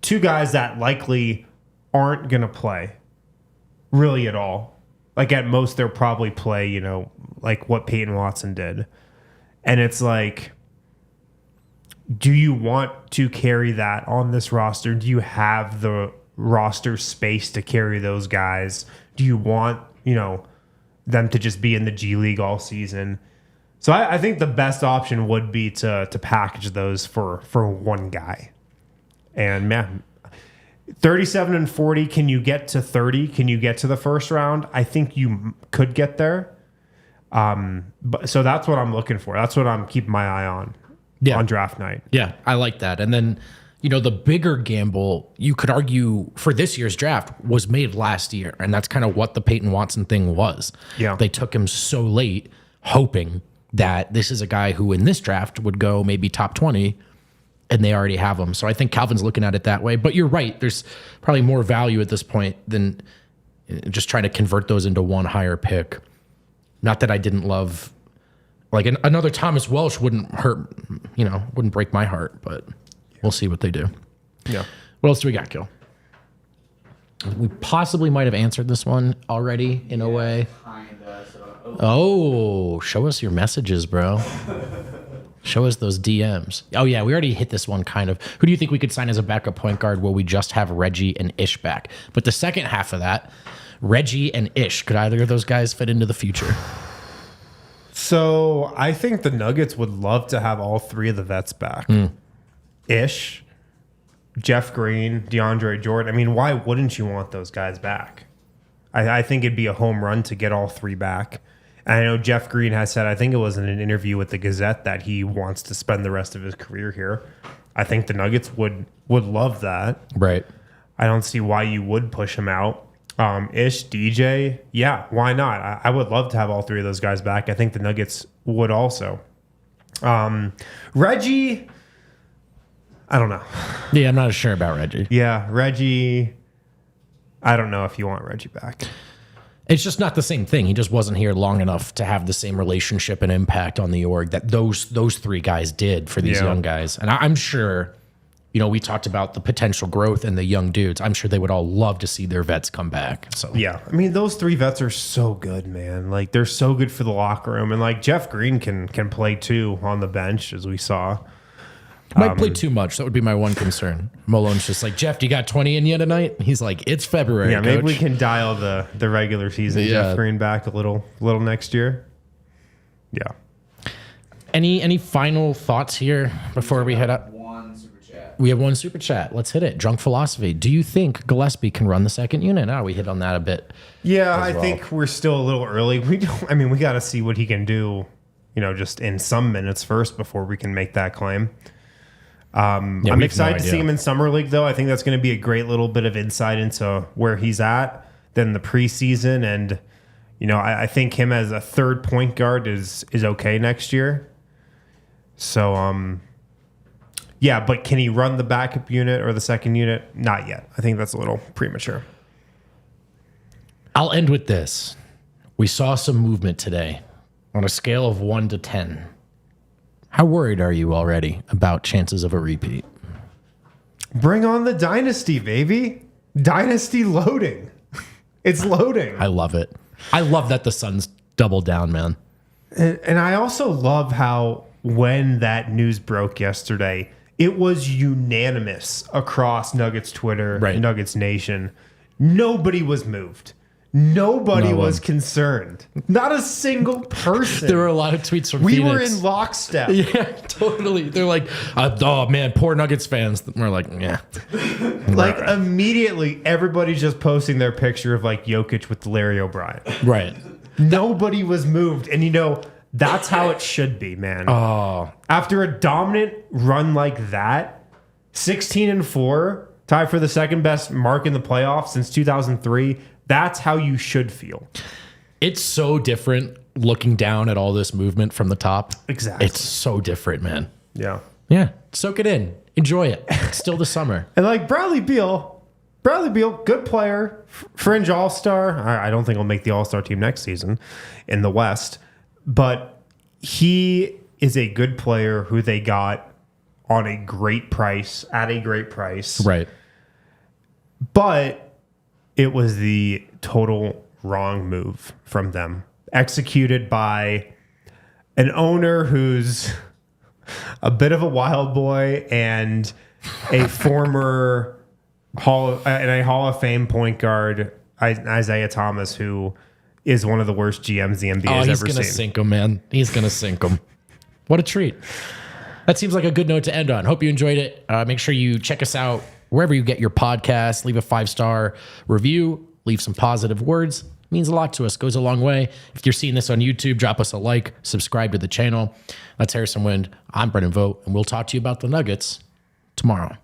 Two guys that likely aren't going to play really at all. Like, at most, they'll probably play, you know, like what Peyton Watson did. And it's like, do you want to carry that on this roster? Do you have the roster space to carry those guys? Do you want, you know, them to just be in the G League all season? So I think the best option would be to package those for one guy. And man, 37 and 40, can you get to 30? Can you get to the first round? I think you could get there. So that's what I'm looking for. That's what I'm keeping my eye on.
Yeah.
On draft night.
Yeah, I like that. And then, you know, the bigger gamble, you could argue, for this year's draft was made last year. And that's kind of what the Peyton Watson thing was.
Yeah.
They took him so late, hoping that this is a guy who in this draft would go maybe top 20, and they already have him. So I think Calvin's looking at it that way. But you're right. There's probably more value at this point than just trying to convert those into one higher pick. Not that I didn't love... Like another Thomas Welsh wouldn't hurt, you know, wouldn't break my heart, but we'll see what they do.
Yeah.
What else do we got, Gil? We possibly might have answered this one already in a way.
Kinda.
Oh, show us your messages, bro. Show us those DMs. Oh, yeah, we already hit this one kind of. Who do you think we could sign as a backup point guard? Will we just have Reggie and Ish back? But the second half of that, Reggie and Ish, could either of those guys fit into the future?
So I think the Nuggets would love to have all three of the vets back. Ish, Jeff Green, DeAndre Jordan. I mean, why wouldn't you want those guys back? I think it'd be a home run to get all three back. And I know Jeff Green has said, I think it was in an interview with the Gazette, that he wants to spend the rest of his career here. I think the Nuggets would love that.
Right.
I don't see why you would push him out. Ish, DJ, yeah, why not? I would love to have all three of those guys back. I think the Nuggets would also. Reggie, I don't know.
Yeah, I'm not sure about Reggie.
Yeah, Reggie, I don't know if you want Reggie back.
It's just not the same thing. He just wasn't here long enough to have the same relationship and impact on the org that those three guys did for these young guys. And I'm sure, we talked about the potential growth in the young dudes. I'm sure they would all love to see their vets come back. So
yeah, I mean, those three vets are so good, man. Like, they're so good for the locker room. And like Jeff Green can play too on the bench, as we saw.
Might play too much. That would be my one concern. Malone's just like, Jeff, do you got 20 in you tonight? He's like, it's February.
Yeah, maybe
coach.
we can dial the regular season Jeff Green back a little next year. Yeah.
Any final thoughts here before we head up?
One super chat.
We have one super chat. Let's hit it. Drunk Philosophy. Do you think Gillespie can run the second unit? Oh, we hit on that a bit.
Yeah, I think we're still a little early. We got to see what he can do, just in some minutes first before we can make that claim. I'm excited to see him in Summer League, though. I think that's going to be a great little bit of insight into where he's at than the preseason. And, I think him as a third point guard is okay next year. So, yeah, but can he run the backup unit or the second unit? Not yet. I think that's a little premature.
I'll end with this. We saw some movement today on a scale of 1 to 10. How worried are you already about chances of a repeat?
Bring on the dynasty, baby. Dynasty loading. It's loading.
I love it. I love that the Suns doubled down, man.
And I also love how when that news broke yesterday, it was unanimous across Nuggets Twitter, Nuggets Nation. Nobody was moved. Nobody was concerned. Not a single person.
There were a lot of tweets from
We
Phoenix.
were in lockstep.
Yeah, totally. They're like, oh, man, poor Nuggets fans. We're like, yeah.
Like, immediately, everybody's just posting their picture of, like, Jokic with Larry O'Brien.
Right.
Nobody was moved. And, that's how it should be, man.
Oh.
After a dominant run like that, 16-4, tied for the second best mark in the playoffs since 2003, that's how you should feel.
It's so different looking down at all this movement from the top.
Exactly.
It's so different, man.
Yeah.
Yeah. Soak it in. Enjoy it. It's still the summer.
And like Bradley Beal, good player, fringe all-star. I don't think he'll make the all-star team next season in the West, but he is a good player who they got on a great price, at a great price.
Right.
But it was the total wrong move from them, executed by an owner who's a bit of a wild boy and a former Hall of Fame point guard, Isaiah Thomas, who is one of the worst GMs the NBA has ever seen.
He's going to sink him, man. He's going to sink him. What a treat. That seems like a good note to end on. Hope you enjoyed it. Make sure you check us out wherever you get your podcast. Leave a 5-star review. Leave some positive words. It means a lot to us. Goes a long way. If you're seeing this on YouTube, drop us a like. Subscribe to the channel. That's Harrison Wind. I'm Brendan Vogt, and we'll talk to you about the Nuggets tomorrow.